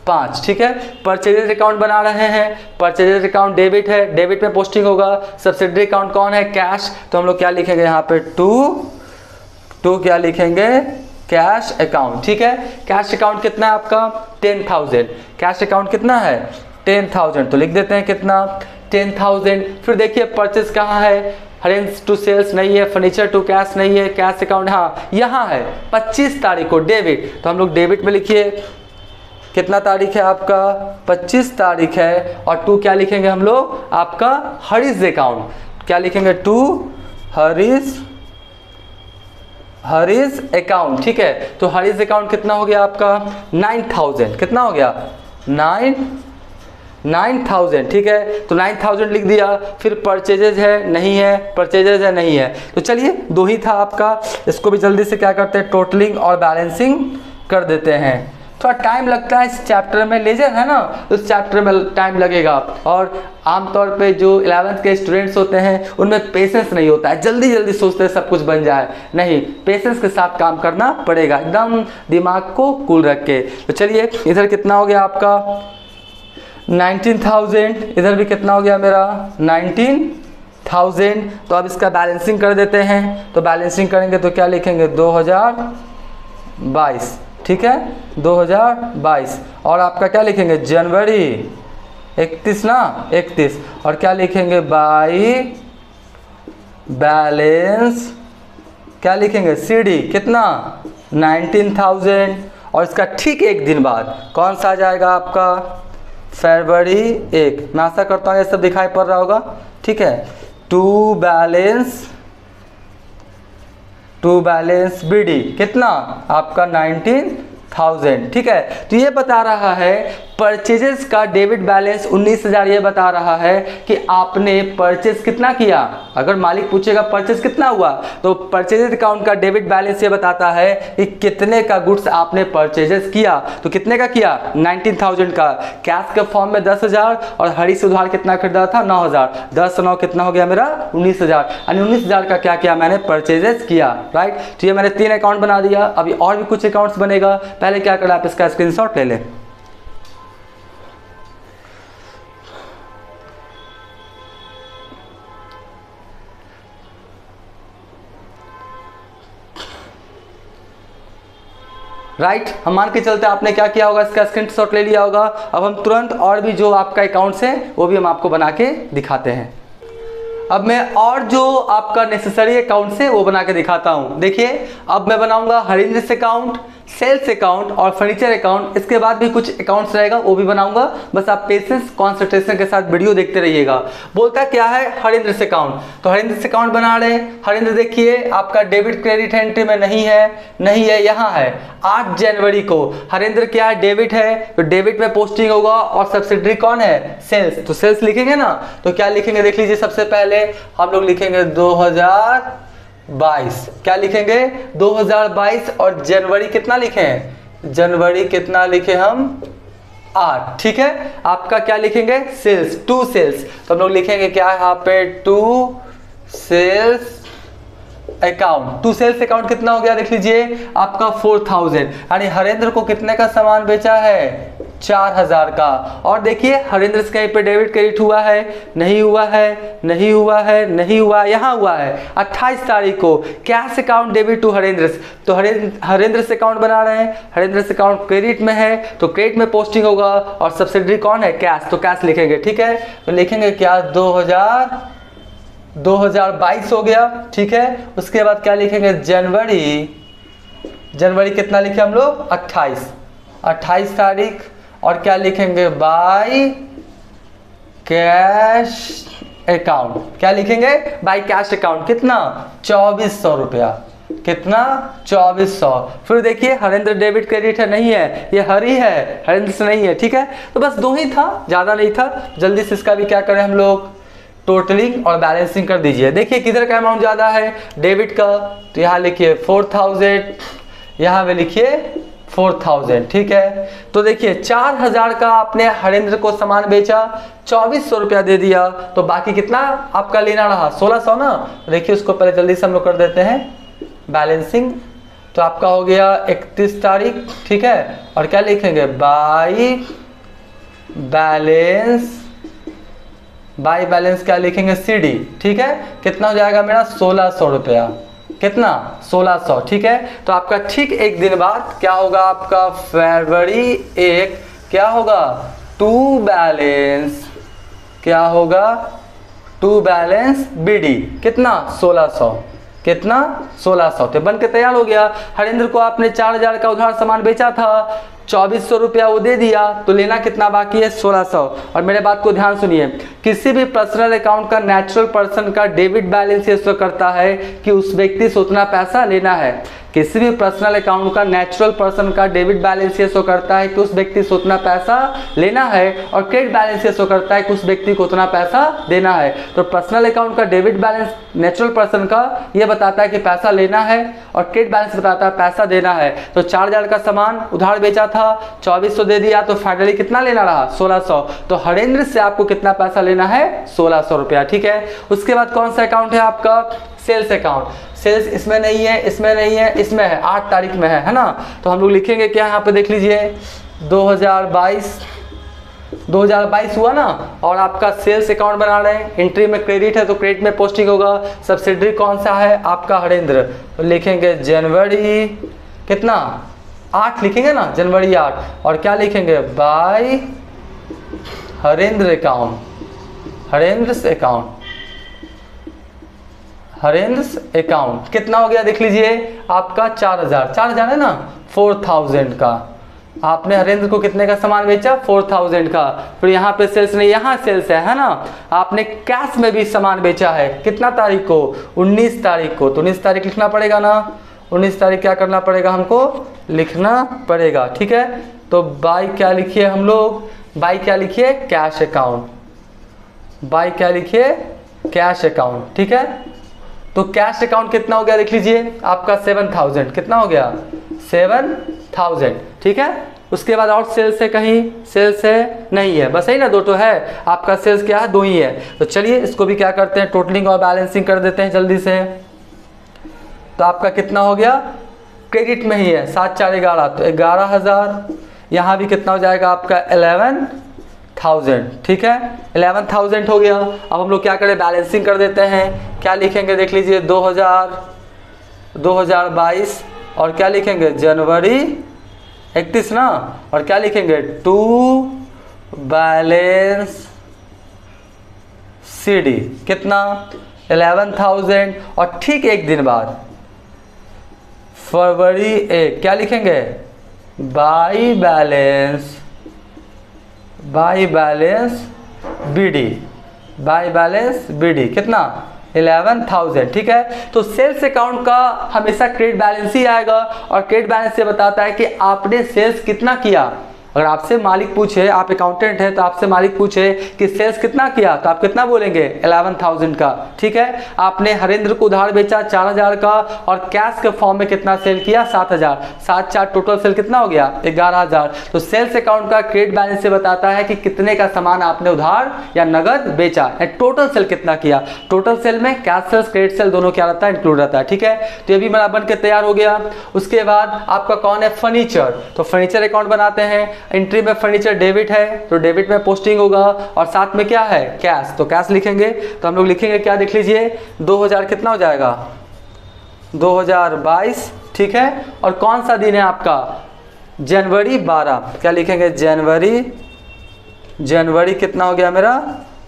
5, ठीक है। परचेजेज अकाउंट बना रहे हैं, परचेजेज अकाउंट डेबिट है, डेबिट में पोस्टिंग होगा। सब्सिडरी अकाउंट कौन है, कैश, तो हम लोग क्या लिखेंगे यहाँ पे टू क्या लिखेंगे कैश अकाउंट, ठीक है। कैश अकाउंट कितना है आपका 10,000, कैश अकाउंट कितना है 10,000, तो लिख देते हैं कितना 10,000। फिर देखिए परचेज कहाँ है, हरेंस टू सेल्स नहीं है, फर्नीचर टू कैश नहीं है, कैश अकाउंट हाँ यहाँ है 25 तारीख को डेबिट, तो हम लोग डेबिट में लिखिए कितना तारीख है आपका 25 तारीख है। और टू क्या लिखेंगे हम लोग आपका हरीश अकाउंट, क्या लिखेंगे टू हरीश अकाउंट, ठीक है। तो हरीश अकाउंट कितना हो गया आपका 9,000, कितना हो गया 9,000, ठीक है। तो 9,000 लिख दिया। फिर परचेजेज है नहीं है, परचेजेज है नहीं है, तो चलिए 2 ही था आपका। इसको भी जल्दी से क्या करते हैं टोटलिंग और बैलेंसिंग कर देते हैं। थोड़ा टाइम लगता है इस चैप्टर में, लेजर है ना, उस चैप्टर में टाइम लगेगा। और आमतौर पे जो 11th के स्टूडेंट्स होते हैं उनमें पेशेंस नहीं होता है, जल्दी जल्दी सोचते हैं सब कुछ बन जाए, नहीं, पेशेंस के साथ काम करना पड़ेगा, एकदम दिमाग को कूल रख के। तो चलिए इधर कितना हो गया आपका 19,000, इधर भी कितना हो गया मेरा 19,000। तो अब इसका बैलेंसिंग कर देते हैं। तो बैलेंसिंग करेंगे तो क्या लिखेंगे 2022 2022, ठीक है, 2022। और आपका क्या लिखेंगे, जनवरी 31 ना, 31। और क्या लिखेंगे, बाई बैलेंस क्या लिखेंगे, CD कितना, 19,000। और इसका ठीक एक दिन बाद कौन सा आ जाएगा आपका, फरवरी 1। मैं आशा करता हूँ ये सब दिखाई पड़ रहा होगा, ठीक है। टू बैलेंस BD कितना आपका 19,000, ठीक है। तो ये बता रहा है परचेजेस का डेबिट बैलेंस 19,000, ये बता रहा है कि आपने परचेज कितना किया। अगर मालिक पूछेगा परचेज कितना हुआ, तो परचेजेस अकाउंट का डेबिट बैलेंस ये बताता है कि कितने का गुड्स आपने परचेजेस किया। तो कितने का किया, 19,000 का। कैश के फॉर्म में 10,000 और हरी से उधार कितना खरीदा था, 9,000। 10 9 कितना हो गया मेरा, 19,000। यानी 19,000 का क्या किया मैंने, परचेजेस किया, राइट। तो ये मैंने 3 अकाउंट बना दिया। अभी और भी कुछ अकाउंट्स बनेगा, पहले क्या करें, आप इसका स्क्रीनशॉट ले लें। राइट, हम मान के चलते आपने क्या किया होगा, इसका स्क्रीनशॉट ले लिया होगा। अब हम तुरंत और भी जो आपका अकाउंट्स है वो भी हम आपको बना के दिखाते हैं। अब मैं और जो आपका नेसेसरी अकाउंट्स है वो बना के दिखाता हूँ। देखिए, अब मैं बनाऊंगा हरिंद्र से अकाउंट, सेल्स अकाउंट और फर्नीचर अकाउंट। इसके बाद भी कुछ अकाउंट्स रहेगा वो भी बनाऊंगा, बस आप पेशेंस कॉन्सेंट्रेशन के साथ वीडियो देखते रहिएगा। बोलता क्या है, हरिंद्र से अकाउंट। तो हरिंद्र से अकाउंट बना रहे हैं। हरिंद्र देखिए आपका डेबिट क्रेडिट एंट्री में नहीं है, यहाँ है 8 जनवरी को। हरिंद्र क्या है, डेबिट है, तो डेबिट में पोस्टिंग होगा। और सब्सिडरी कौन है, सेल्स। तो सेल्स लिखेंगे ना, तो क्या लिखेंगे देख लीजिए। सबसे पहले हम लोग लिखेंगे 2022। क्या लिखेंगे, 2022। और जनवरी कितना लिखे हैं, जनवरी कितना लिखे हम, 8, ठीक है। आपका क्या लिखेंगे, सेल्स, टू सेल्स। तो हम लोग लिखेंगे क्या है यहाँ पे, to sales account. To sales account कितना हो गया देख लीजिए आपका 4,000। यानी हरेंद्र को कितने का सामान बेचा है, 4,000 का। और देखिए हरेंद्र से कहीं पे डेबिट क्रेडिट हुआ है, नहीं हुआ है, नहीं हुआ है, नहीं हुआ, यहाँ हुआ है 28 तारीख को cash account debit to Harendra. तो हरेंद्र से अकाउंट बना रहे हैं। हरेंद्र से अकाउंट क्रेडिट में है तो क्रेडिट में पोस्टिंग होगा। और सब्सिडरी कौन है, कैश, तो कैश लिखेंगे, ठीक है। तो लिखेंगे क्या, 2022 हो गया, ठीक है। उसके बाद क्या लिखेंगे, जनवरी कितना लिखे हम लोग, 28 तारीख। और क्या लिखेंगे, बाय कैश अकाउंट। क्या लिखेंगे, बाय कैश अकाउंट कितना, 2400 रुपया। कितना, 2400। फिर देखिए हरेंद्र डेबिट क्रेडिट है, नहीं है, ये हरी है, हरेंद्र से नहीं है, ठीक है। तो बस 2 ही था, ज़्यादा नहीं था। जल्दी से इसका भी क्या करें हम लोग, टोटलिंग और बैलेंसिंग कर दीजिए। देखिए किधर का अमाउंट ज़्यादा है, डेबिट का। तो यहाँ लिखिए 4,000, यहाँ पे लिखिए 4,000, ठीक है। तो देखिए 4,000 का आपने हरेंद्र को सामान बेचा, 2400 रुपया दे दिया। तो बाकी कितना आपका लेना रहा, 1600 ना। देखिए उसको पहले जल्दी से हम लोग कर देते हैं बैलेंसिंग। तो आपका हो गया 31 तारीख, ठीक है। और क्या लिखेंगे, बाई बैलेंस क्या लिखेंगे, CD, ठीक है। कितना हो जाएगा मेरा, 1600 रुपया। कितना, 1600, ठीक है। तो आपका ठीक एक दिन बाद क्या होगा, आपका फरवरी 1 क्या होगा, टू बैलेंस BD कितना, 1600। कितना, 1600। तो बन के तैयार हो गया। हरेंद्र को आपने 4,000 का उधार सामान बेचा था, 2400 रुपया वो दे दिया। तो लेना कितना बाकी है, 1600। और मेरे बात को ध्यान सुनिए, किसी भी पर्सनल अकाउंट का नेचुरल पर्सन का डेबिट बैलेंस ये शो करता है कि उस व्यक्ति से उतना पैसा लेना है। किसी भी पर्सनल अकाउंट का नेचुरल पर्सन का डेबिट बैलेंस ये शो करता है कि उस व्यक्ति से उतना पैसा लेना है। और क्रेडिट बैलेंस ये शो करता है कि उस व्यक्ति को उतना पैसा देना है। तो पर्सनल अकाउंट का डेबिट बैलेंस नेचुरल पर्सन का ये बताता है कि पैसा लेना है, और क्रेडिट बैलेंस बताता है पैसा देना है। तो 4,000 का सामान उधार बेचा था, 2400 दे दिया, तो फाइनली कितना लेना रहा, 1600। तो हरेंद्र से आपको कितना पैसा लेना है, 1600 रुपया, ठीक है। उसके बाद कौन सा अकाउंट है आपका, सेल्स अकाउंट। सेल्स इसमें नहीं है, इसमें नहीं है, इसमें है, 8 तारीख में है ना। तो हम लोग लिखेंगे क्या, यहाँ पे देख लीजिए 2022 हुआ ना। और आपका सेल्स अकाउंट बना रहे हैं, एंट्री में क्रेडिट है तो क्रेडिट में पोस्टिंग होगा। सब्सिडरी कौन सा है आपका, हरेंद्र। तो लिखेंगे जनवरी कितना 8 लिखेंगे ना, जनवरी 8। और क्या लिखेंगे, by Harendra account, Harendra account कितना हो गया देख लीजिए आपका 4000 है ना, 4000 का आपने हरेंद्र को कितने का सामान बेचा, 4000 का। फिर यहाँ पे सेल्स नहीं, यहाँ सेल्स है ना, आपने कैश में भी सामान बेचा है, कितना तारीख को, 19 तारीख को। तो 19 तारीख लिखना पड़ेगा ना, 19 तारीख क्या करना पड़ेगा हमको, लिखना पड़ेगा, ठीक है। तो बाय क्या लिखिए हम लोग, बाय क्या लिखिए, कैश अकाउंट, बाय क्या लिखिए, कैश अकाउंट, ठीक है। तो कैश अकाउंट कितना हो गया देख लीजिए आपका 7000, कितना हो गया 7000, ठीक है। उसके बाद और सेल्स है, कहीं सेल्स है नहीं है, बस यही ना, दो तो है आपका, सेल्स क्या है, दो ही है। तो चलिए इसको भी क्या करते हैं, टोटलिंग और बैलेंसिंग कर देते हैं जल्दी से। तो आपका कितना हो गया, क्रेडिट में ही है 7 4 11, तो 11000। यहाँ भी कितना हो जाएगा आपका 11000, ठीक है, 11000 हो गया। अब हम लोग क्या करें, बैलेंसिंग कर देते हैं। क्या लिखेंगे देख लीजिए, 2022 और क्या लिखेंगे, जनवरी 31 ना, और क्या लिखेंगे, टू बैलेंस CD कितना 11000। और ठीक एक दिन बाद फरवरी 1 क्या लिखेंगे, बाय बैलेंस BD कितना 11000, ठीक है। तो सेल्स अकाउंट का हमेशा क्रेडिट बैलेंस ही आएगा, और क्रेडिट बैलेंस से बताता है कि आपने सेल्स कितना किया। अगर आपसे मालिक पूछे, आप अकाउंटेंट हैं तो आपसे मालिक पूछे कि सेल्स कितना किया, तो आप कितना बोलेंगे, 11000 का, ठीक है। आपने हरेंद्र को उधार बेचा 4000 का, और कैश के फॉर्म में कितना सेल किया, 7000, 7 4 टोटल सेल कितना हो गया 11000। तो सेल्स अकाउंट का क्रेडिट बैलेंस से बताता है कि कितने का सामान आपने उधार या नगद बेचा, टोटल सेल कितना किया। टोटल सेल में कैश सेल्स क्रेडिट सेल दोनों क्या रहता है, इंक्लूड रहता है, ठीक है। तो ये भी मेरा बन के तैयार हो गया। उसके बाद आपका कौन है, फर्नीचर। तो फर्नीचर अकाउंट बनाते हैं, एंट्री में फर्नीचर डेबिट है तो डेबिट में पोस्टिंग होगा, और साथ में क्या है, कैश, तो कैश लिखेंगे। तो हम लोग लिखेंगे क्या देख लीजिए, 2000 कितना हो जाएगा, 2022, ठीक है। और कौन सा दिन है आपका, जनवरी 12, क्या लिखेंगे, जनवरी कितना हो गया मेरा,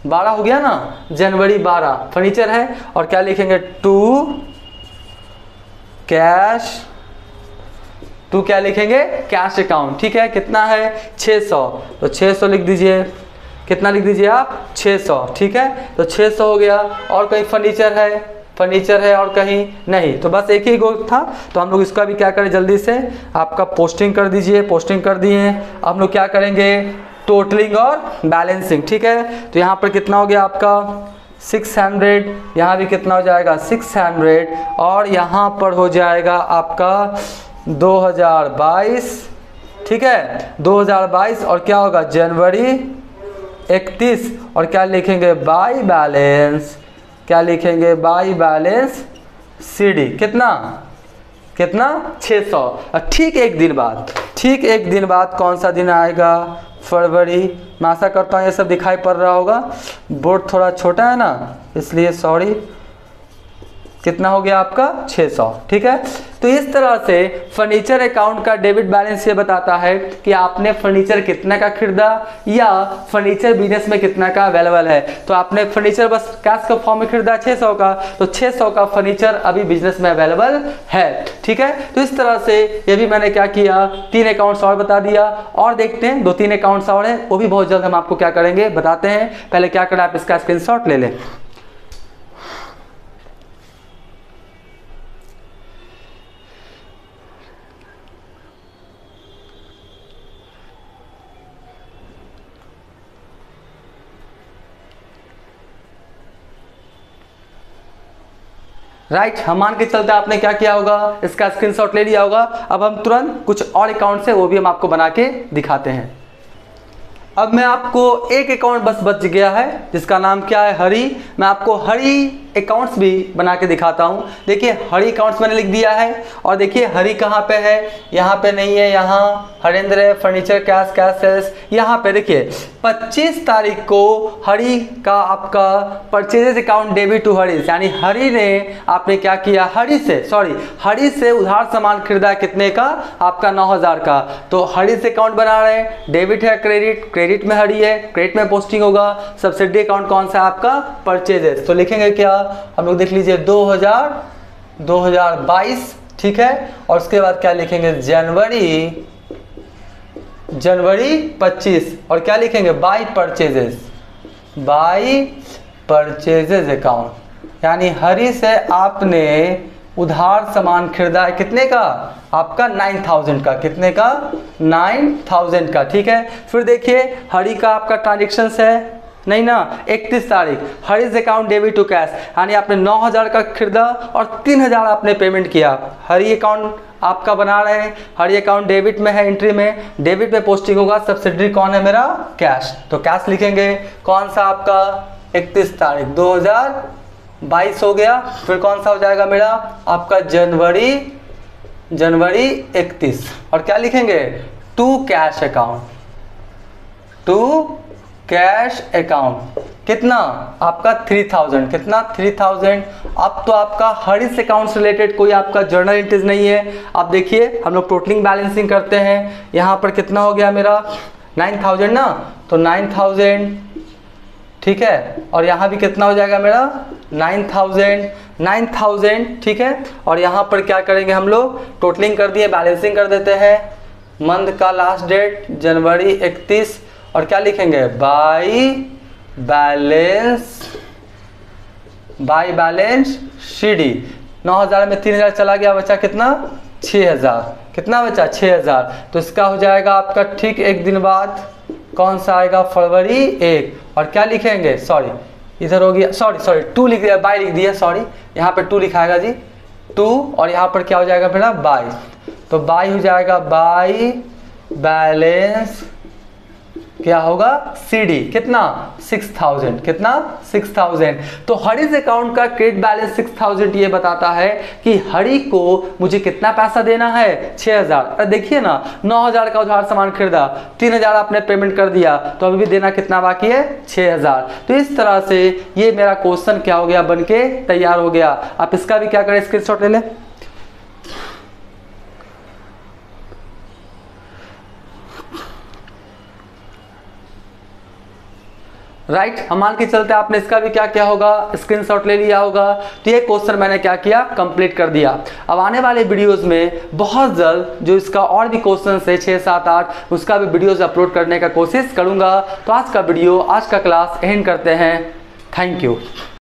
12 हो गया ना, जनवरी 12 फर्नीचर है। और क्या लिखेंगे, टू कैश, टू क्या लिखेंगे, कैश अकाउंट, ठीक है। कितना है 600, तो 600 लिख दीजिए, कितना लिख दीजिए आप, 600, ठीक है। तो 600 हो गया। और कहीं फर्नीचर है और कहीं नहीं, तो बस एक ही गो था। तो हम लोग इसका भी क्या करें, जल्दी से आपका पोस्टिंग कर दीजिए, पोस्टिंग कर दिए। अब हम लोग क्या करेंगे, टोटलिंग और बैलेंसिंग, ठीक है। तो यहाँ पर कितना हो गया आपका 600, यहाँ भी कितना हो जाएगा 600, और यहाँ पर हो जाएगा आपका 2022, ठीक है, 2022। और क्या होगा, जनवरी 31, और क्या लिखेंगे, बाय बैलेंस, क्या लिखेंगे, बाय बैलेंस CD कितना 600। ठीक एक दिन बाद कौन सा दिन आएगा, फरवरी। मैं आशा करता हूँ ये सब दिखाई पड़ रहा होगा, बोर्ड थोड़ा छोटा है ना इसलिए सॉरी। कितना हो गया आपका 600, ठीक है। तो इस तरह से फर्नीचर अकाउंट का डेबिट बैलेंस ये बताता है कि आपने फर्नीचर कितना का खरीदा या फर्नीचर बिजनेस में कितना का अवेलेबल है। तो आपने फर्नीचर बस कैश का फॉर्म में खरीदा 600 का, तो 600 का फर्नीचर अभी बिजनेस में अवेलेबल है, ठीक है। तो इस तरह से ये भी मैंने क्या किया, 3 अकाउंट्स और बता दिया। और देखते हैं 2-3 अकाउंट्स और हैं, वो भी बहुत जल्द हम आपको क्या करेंगे बताते हैं। पहले क्या करना है, आप इसका स्क्रीनशॉट ले लें। राइट, हम मान के चलते आपने क्या किया होगा, इसका स्क्रीनशॉट ले लिया होगा। अब हम तुरंत कुछ और अकाउंट है वो भी हम आपको बना के दिखाते हैं। अब मैं आपको एक अकाउंट बस बच गया है जिसका नाम क्या है, हरी। मैं आपको हरी अकाउंट्स भी बना के दिखाता हूँ। देखिए हरी अकाउंट्स मैंने लिख दिया है और देखिए हरी कहाँ पे है, यहाँ पे नहीं है, यहाँ हरेंद्र है, फर्नीचर कैश कैश सेल्स यहाँ पे। देखिए 25 तारीख को हरी का आपका परचेजेस अकाउंट डेबिट टू हरी, यानी हरी ने आपने क्या किया, हरी से उधार सामान खरीदा कितने का, आपका 9000 का। तो हरी से अकाउंट बना रहे हैं, डेबिट है क्रेडिट में हरी है, क्रेडिट में पोस्टिंग होगा। सब्सिडी अकाउंट कौन सा है आपका, परचेजेस। तो लिखेंगे क्या, हम लोग देख लीजिए 2022, ठीक है। और उसके बाद क्या लिखेंगे, जनवरी 25, और क्या लिखेंगे, बाय परचेजेस अकाउंट, यानी हरी से आपने उधार सामान खरीदा है कितने का, आपका 9000 का, कितने का, 9000 का, ठीक है। फिर देखिए हरी का आपका ट्रांजेक्शन्स है नहीं ना, 31 तारीख Harish account debit to cash, यानी आपने 9000 का खरीदा और 3000 आपने पेमेंट किया। हरी अकाउंट आपका बना रहे हैं, हरी अकाउंट डेबिट में है, एंट्री में डेबिट में पोस्टिंग होगा। सब्सिडी कौन है मेरा, कैश, तो कैश लिखेंगे कौन सा आपका 31 तारीख 2022 हो गया। फिर कौन सा हो जाएगा मेरा आपका जनवरी 31, और क्या लिखेंगे, टू कैश अकाउंट, कितना आपका 3000, कितना 3000। अब तो आपका हरीश अकाउंट से रिलेटेड कोई आपका जर्नल एंट्रीज नहीं है। अब देखिए हम लोग टोटलिंग बैलेंसिंग करते हैं, यहाँ पर कितना हो गया मेरा 9000 ना, तो 9000, ठीक है। और यहाँ भी कितना हो जाएगा मेरा 9000, ठीक है। और यहाँ पर क्या करेंगे हम लोग, टोटलिंग कर दिए, बैलेंसिंग कर देते हैं। मंथ का लास्ट डेट जनवरी 31, और क्या लिखेंगे, बाय बैलेंस शीडी। 9000 में 3000 चला गया, बचा कितना 6000, कितना बचा 6000। तो इसका हो जाएगा आपका ठीक एक दिन बाद, कौन सा आएगा, फरवरी 1। और क्या लिखेंगे, सॉरी इधर हो गया, सॉरी 2 लिख दिया, बाय लिख दिया, सॉरी यहाँ पे 2 लिखाएगा जी, 2, और यहाँ पर क्या हो जाएगा मेरा बाय, तो बाय हो जाएगा बाय बैलेंस, क्या होगा सीडी, कितना 6000, कितना 6000। तो हरीज अकाउंट का क्रेडिट बैलेंस 6000 ये बताता है कि हरी को मुझे कितना पैसा देना है, 6000। अरे देखिए ना 9000 का उधार सामान खरीदा, 3000 आपने पेमेंट कर दिया, तो अभी भी देना कितना बाकी है, 6000। तो इस तरह से ये मेरा क्वेश्चन क्या हो गया, बनके तैयार हो गया। आप इसका भी क्या करें, स्क्रीनशॉट ले लें। राइट, हम मान के चलते आपने इसका भी क्या किया होगा, स्क्रीनशॉट ले लिया होगा। तो ये क्वेश्चन मैंने क्या किया, कंप्लीट कर दिया। अब आने वाले वीडियोस में बहुत जल्द जो इसका और भी क्वेश्चन है 6, 7, 8, उसका भी वीडियोस अपलोड करने का कोशिश करूंगा। तो आज का वीडियो, आज का क्लास एंड करते हैं। Thank you.